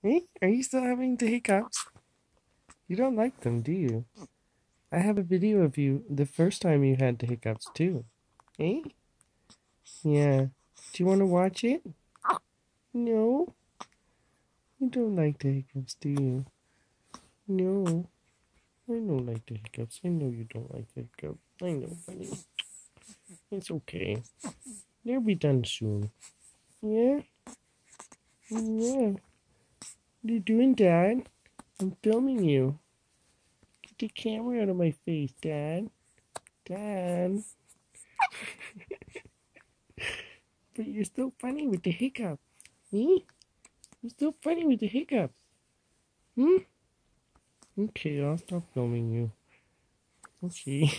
Hey, are you still having the hiccups? You don't like them, do you? I have a video of you the first time you had the hiccups, too. Hey? Yeah. Do you want to watch it? No? You don't like the hiccups, do you? No. I don't like the hiccups. I know you don't like the hiccups. I know, honey. It's okay. They'll be done soon. Yeah? Yeah. What are you doing, Dad? I'm filming you. Get the camera out of my face, Dad. Dad. But you're still funny with the hiccup. Hmm? You're still funny with the hiccup. Hmm? Okay, I'll stop filming you. Okay.